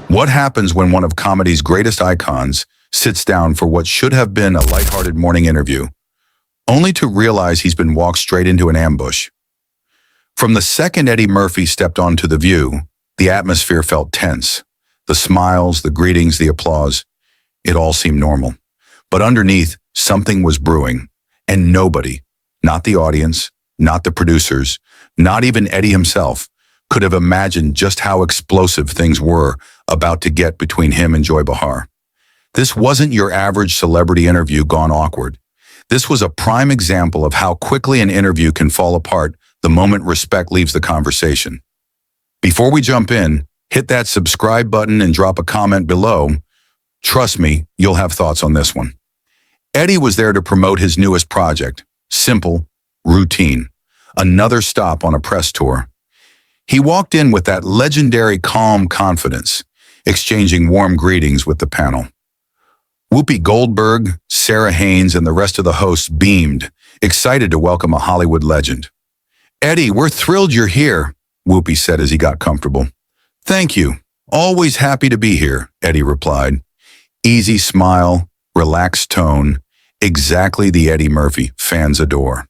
What happens when one of comedy's greatest icons sits down for what should have been a lighthearted morning interview, only to realize he's been walked straight into an ambush? From the second Eddie Murphy stepped onto The View, the atmosphere felt tense. The smiles, the greetings, the applause, it all seemed normal. But underneath, something was brewing, and nobody, not the audience, not the producers, not even Eddie himself, could have imagined just how explosive things were about to get between him and Joy Behar. This wasn't your average celebrity interview gone awkward. This was a prime example of how quickly an interview can fall apart the moment respect leaves the conversation. Before we jump in, hit that subscribe button and drop a comment below. Trust me, you'll have thoughts on this one. Eddie was there to promote his newest project, simple, routine, another stop on a press tour. He walked in with that legendary calm confidence, exchanging warm greetings with the panel. Whoopi Goldberg, Sarah Haynes, and the rest of the hosts beamed, excited to welcome a Hollywood legend. "Eddie, we're thrilled you're here," Whoopi said as he got comfortable. "Thank you. Always happy to be here," Eddie replied. Easy smile, relaxed tone, exactly the Eddie Murphy fans adore.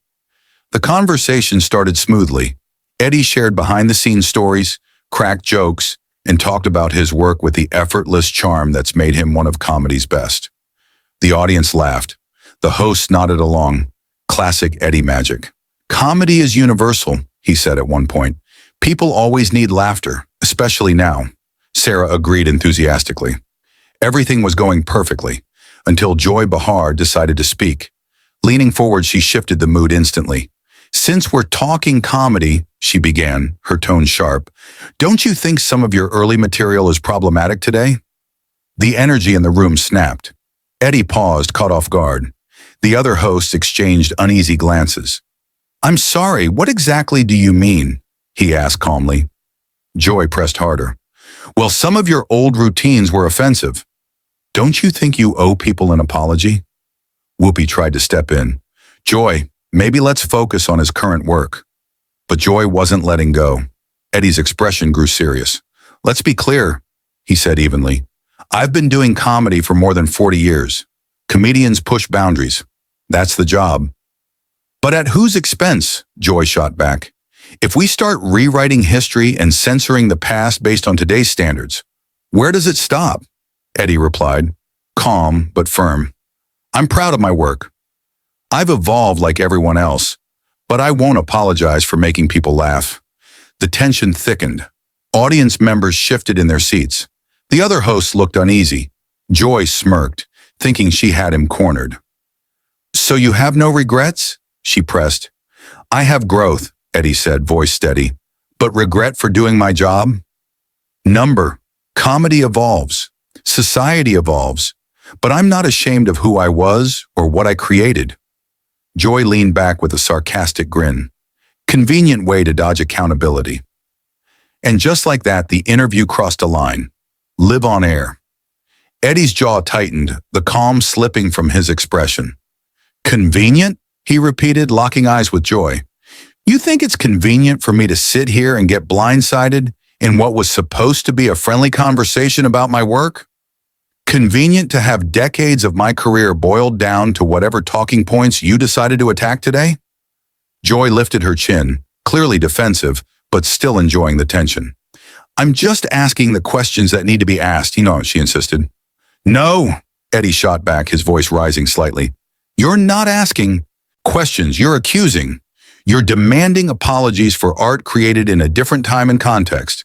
The conversation started smoothly. Eddie shared behind-the-scenes stories, cracked jokes, and talked about his work with the effortless charm that's made him one of comedy's best. The audience laughed. The host nodded along. Classic Eddie magic. "Comedy is universal," he said at one point. "People always need laughter, especially now." Sarah agreed enthusiastically. Everything was going perfectly, until Joy Behar decided to speak. Leaning forward, she shifted the mood instantly. "Since we're talking comedy," she began, her tone sharp, "don't you think some of your early material is problematic today?" The energy in the room snapped. Eddie paused, caught off guard. The other hosts exchanged uneasy glances. "I'm sorry, what exactly do you mean?" he asked calmly. Joy pressed harder. "Well, some of your old routines were offensive. Don't you think you owe people an apology?" Whoopi tried to step in. "Joy, maybe let's focus on his current work." But Joy wasn't letting go. Eddie's expression grew serious. "Let's be clear," he said evenly. "I've been doing comedy for more than 40 years. Comedians push boundaries. That's the job." "But at whose expense?" Joy shot back. "If we start rewriting history and censoring the past based on today's standards, where does it stop?" Eddie replied, calm but firm. "I'm proud of my work. I've evolved like everyone else, but I won't apologize for making people laugh." The tension thickened. Audience members shifted in their seats. The other hosts looked uneasy. Joy smirked, thinking she had him cornered. "So you have no regrets?" she pressed. "I have growth," Eddie said, voice steady. "But regret for doing my job? Number, comedy evolves. Society evolves. But I'm not ashamed of who I was or what I created." Joy leaned back with a sarcastic grin. Convenient way to dodge accountability. And just like that, the interview crossed a line. Live on air. Eddie's jaw tightened, the calm slipping from his expression. "Convenient?" he repeated, locking eyes with Joy. "You think it's convenient for me to sit here and get blindsided in what was supposed to be a friendly conversation about my work? Convenient to have decades of my career boiled down to whatever talking points you decided to attack today?" Joy lifted her chin, clearly defensive, but still enjoying the tension. "I'm just asking the questions that need to be asked, she insisted. "No," Eddie shot back, his voice rising slightly. "You're not asking questions, you're accusing. You're demanding apologies for art created in a different time and context.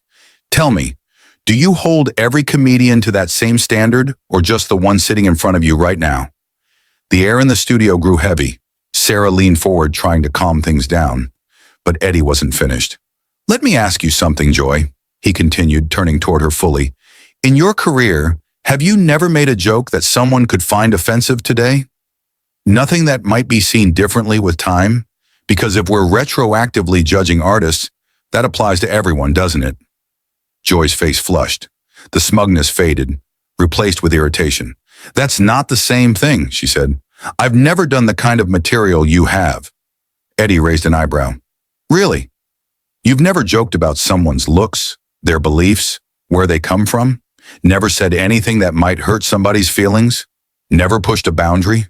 Tell me, do you hold every comedian to that same standard, or just the one sitting in front of you right now?" The air in the studio grew heavy. Sarah leaned forward, trying to calm things down. But Eddie wasn't finished. "Let me ask you something, Joy," he continued, turning toward her fully. "In your career, have you never made a joke that someone could find offensive today? Nothing that might be seen differently with time? Because if we're retroactively judging artists, that applies to everyone, doesn't it?" Joy's face flushed. The smugness faded, replaced with irritation. "That's not the same thing," she said. "I've never done the kind of material you have." Eddie raised an eyebrow. "Really? You've never joked about someone's looks, their beliefs, where they come from? Never said anything that might hurt somebody's feelings? Never pushed a boundary?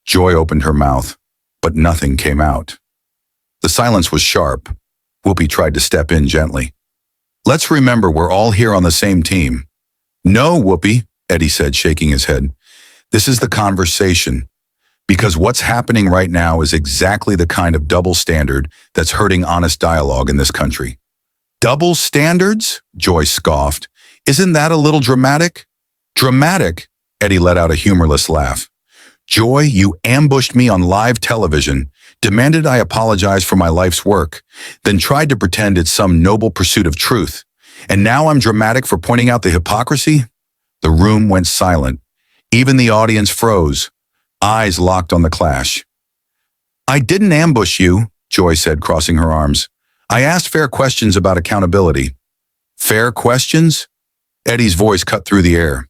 Joy opened her mouth, but nothing came out. The silence was sharp. Whoopi tried to step in gently. Let's remember we're all here on the same team. No, Whoopi, Eddie said, shaking his head. This is the conversation. Because what's happening right now is exactly the kind of double standard that's hurting honest dialogue in this country. Double standards? Joy scoffed. Isn't that a little dramatic? Dramatic? Eddie let out a humorless laugh. Joy, you ambushed me on live television, demanded I apologize for my life's work, then tried to pretend it's some noble pursuit of truth. And now I'm dramatic for pointing out the hypocrisy? The room went silent. Even the audience froze, eyes locked on the clash. I didn't ambush you, Joy said, crossing her arms. I asked fair questions about accountability. Fair questions? Eddie's voice cut through the air.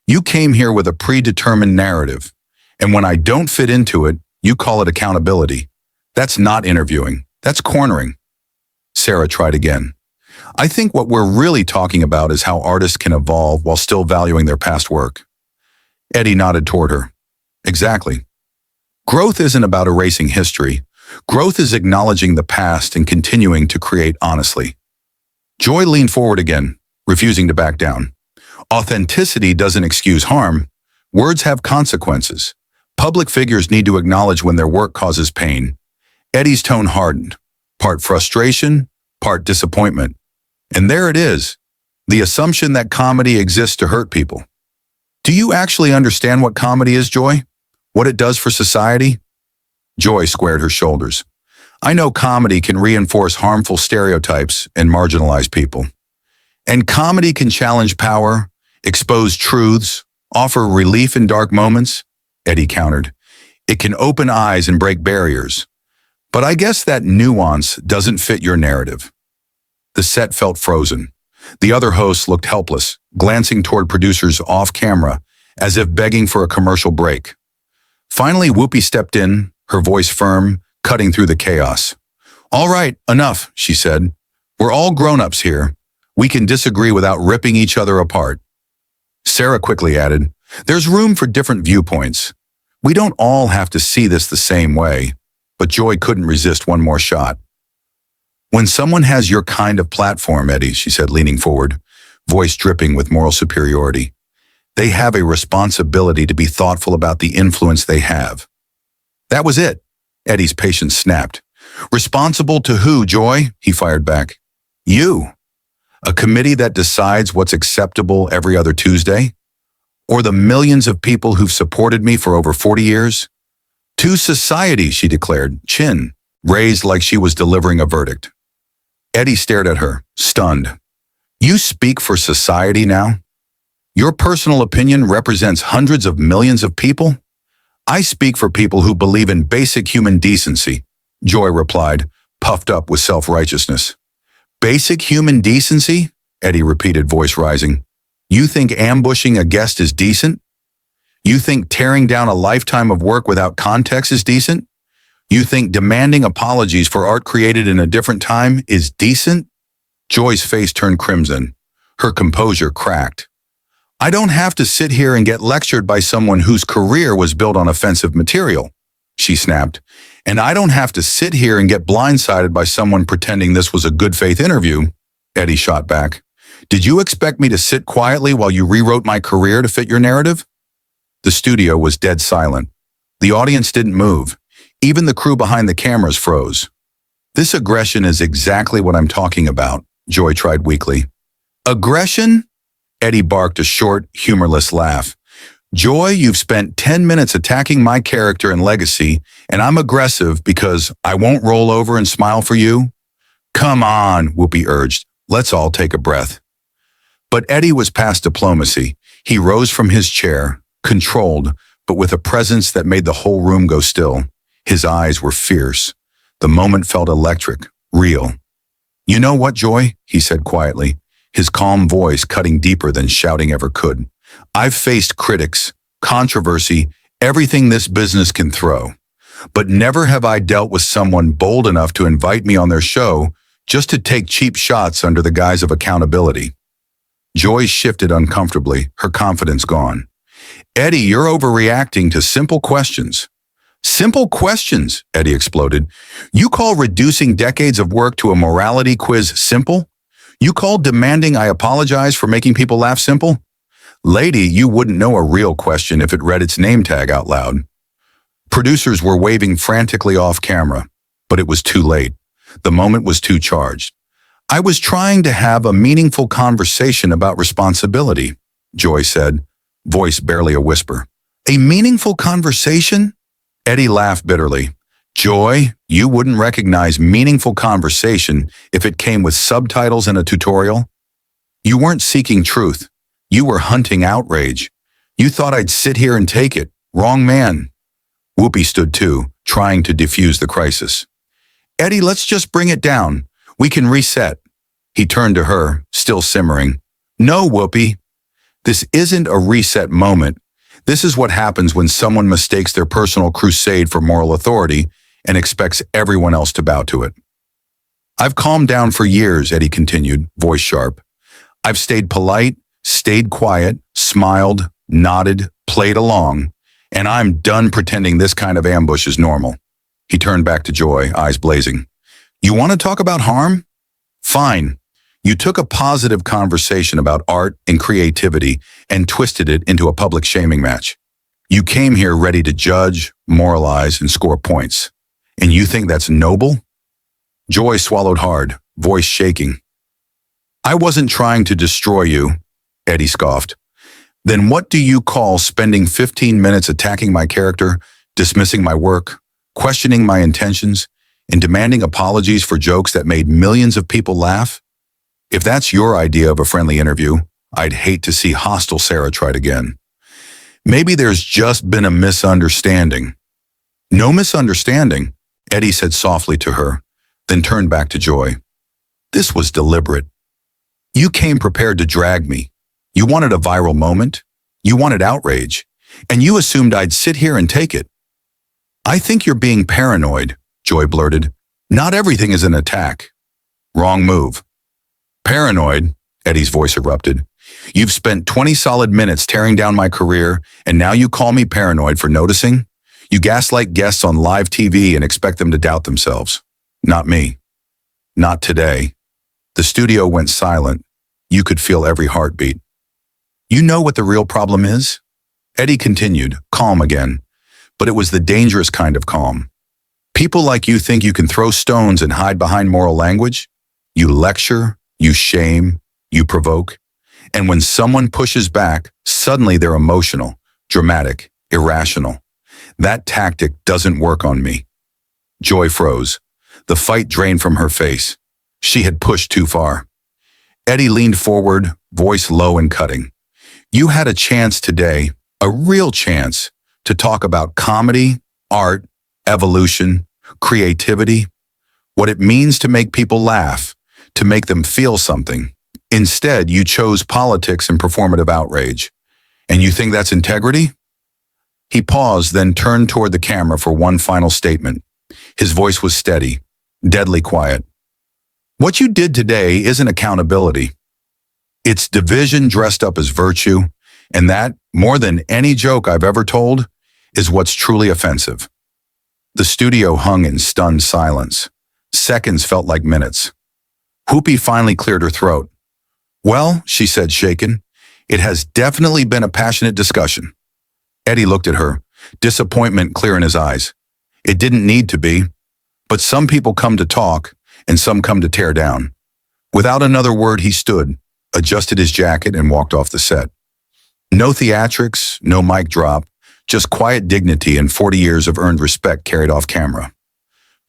You came here with a predetermined narrative, and when I don't fit into it, you call it accountability. That's not interviewing. That's cornering. Sarah tried again. I think what we're really talking about is how artists can evolve while still valuing their past work. Eddie nodded toward her. Exactly. Growth isn't about erasing history. Growth is acknowledging the past and continuing to create honestly. Joy leaned forward again, refusing to back down. Authenticity doesn't excuse harm. Words have consequences. Public figures need to acknowledge when their work causes pain. Eddie's tone hardened, part frustration, part disappointment. And there it is, the assumption that comedy exists to hurt people. Do you actually understand what comedy is, Joy? What it does for society? Joy squared her shoulders. I know comedy can reinforce harmful stereotypes and marginalize people. And comedy can challenge power, expose truths, offer relief in dark moments, Eddie countered. It can open eyes and break barriers. But I guess that nuance doesn't fit your narrative. The set felt frozen. The other hosts looked helpless, glancing toward producers off camera, as if begging for a commercial break. Finally, Whoopi stepped in, her voice firm, cutting through the chaos. All right, enough, she said. We're all grown-ups here. We can disagree without ripping each other apart. Sarah quickly added, there's room for different viewpoints. We don't all have to see this the same way. But Joy couldn't resist one more shot. When someone has your kind of platform, Eddie, she said, leaning forward, voice dripping with moral superiority, they have a responsibility to be thoughtful about the influence they have. That was it. Eddie's patience snapped. Responsible to who, Joy? He fired back. You. A committee that decides what's acceptable every other Tuesday? Or the millions of people who've supported me for over 40 years? To society, she declared, chin raised like she was delivering a verdict. Eddie stared at her, stunned. You speak for society now? Your personal opinion represents hundreds of millions of people? I speak for people who believe in basic human decency, Joy replied, puffed up with self-righteousness. Basic human decency? Eddie repeated, voice rising. You think ambushing a guest is decent? You think tearing down a lifetime of work without context is decent? You think demanding apologies for art created in a different time is decent? Joy's face turned crimson. Her composure cracked. I don't have to sit here and get lectured by someone whose career was built on offensive material, she snapped. And I don't have to sit here and get blindsided by someone pretending this was a good faith interview, Eddie shot back. Did you expect me to sit quietly while you rewrote my career to fit your narrative? The studio was dead silent. The audience didn't move. Even the crew behind the cameras froze. This aggression is exactly what I'm talking about, Joy tried weakly. Aggression? Eddie barked a short, humorless laugh. Joy, you've spent 10 minutes attacking my character and legacy, and I'm aggressive because I won't roll over and smile for you? Come on, Whoopi urged. Let's all take a breath. But Eddie was past diplomacy. He rose from his chair, controlled, but with a presence that made the whole room go still. His eyes were fierce. The moment felt electric, real. You know what, Joy? He said quietly, his calm voice cutting deeper than shouting ever could. I've faced critics, controversy, everything this business can throw. But never have I dealt with someone bold enough to invite me on their show just to take cheap shots under the guise of accountability. Joy shifted uncomfortably, her confidence gone. Eddie, you're overreacting to simple questions. Simple questions, Eddie exploded. You call reducing decades of work to a morality quiz simple? You call demanding I apologize for making people laugh simple? Lady, you wouldn't know a real question if it read its name tag out loud. Producers were waving frantically off camera, but it was too late. The moment was too charged. I was trying to have a meaningful conversation about responsibility, Joy said, voice barely a whisper. A meaningful conversation? Eddie laughed bitterly. Joy, you wouldn't recognize meaningful conversation if it came with subtitles and a tutorial. You weren't seeking truth. You were hunting outrage. You thought I'd sit here and take it. Wrong man. Whoopi stood too, trying to defuse the crisis. Eddie, let's just bring it down. We can reset. He turned to her, still simmering. No, Whoopi. This isn't a reset moment. This is what happens when someone mistakes their personal crusade for moral authority and expects everyone else to bow to it. I've calmed down for years, Eddie continued, voice sharp. I've stayed polite, stayed quiet, smiled, nodded, played along, and I'm done pretending this kind of ambush is normal. He turned back to Joy, eyes blazing. You want to talk about harm? Fine. You took a positive conversation about art and creativity and twisted it into a public shaming match. You came here ready to judge, moralize, and score points. And you think that's noble? Joy swallowed hard, voice shaking. I wasn't trying to destroy you, Eddie scoffed. Then what do you call spending 15 minutes attacking my character, dismissing my work, questioning my intentions, and demanding apologies for jokes that made millions of people laugh? If that's your idea of a friendly interview, I'd hate to see hostile Sarah tried again. Maybe there's just been a misunderstanding. No misunderstanding, Eddie said softly to her, then turned back to Joy. This was deliberate. You came prepared to drag me. You wanted a viral moment. You wanted outrage. And you assumed I'd sit here and take it. I think you're being paranoid, Joy blurted. Not everything is an attack. Wrong move. Paranoid, Eddie's voice erupted. You've spent 20 solid minutes tearing down my career, and now you call me paranoid for noticing? You gaslight guests on live TV and expect them to doubt themselves. Not me. Not today. The studio went silent. You could feel every heartbeat. You know what the real problem is? Eddie continued, calm again. But it was the dangerous kind of calm. People like you think you can throw stones and hide behind moral language. You lecture, you shame, you provoke. And when someone pushes back, suddenly they're emotional, dramatic, irrational. That tactic doesn't work on me. Joy froze. The fight drained from her face. She had pushed too far. Eddie leaned forward, voice low and cutting. You had a chance today, a real chance, to talk about comedy, art, evolution, creativity, what it means to make people laugh, to make them feel something. Instead, you chose politics and performative outrage. And you think that's integrity? He paused, then turned toward the camera for one final statement. His voice was steady, deadly quiet. What you did today isn't accountability. It's division dressed up as virtue, and that, more than any joke I've ever told, is what's truly offensive. The studio hung in stunned silence. Seconds felt like minutes. Whoopi finally cleared her throat. Well, she said, shaken, it has definitely been a passionate discussion. Eddie looked at her, disappointment clear in his eyes. It didn't need to be, but some people come to talk and some come to tear down. Without another word, he stood, adjusted his jacket, and walked off the set. No theatrics, no mic drop, just quiet dignity and 40 years of earned respect carried off camera.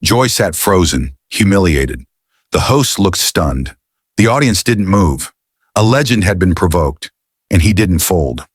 Joy sat frozen, humiliated. The host looked stunned. The audience didn't move. A legend had been provoked, and he didn't fold.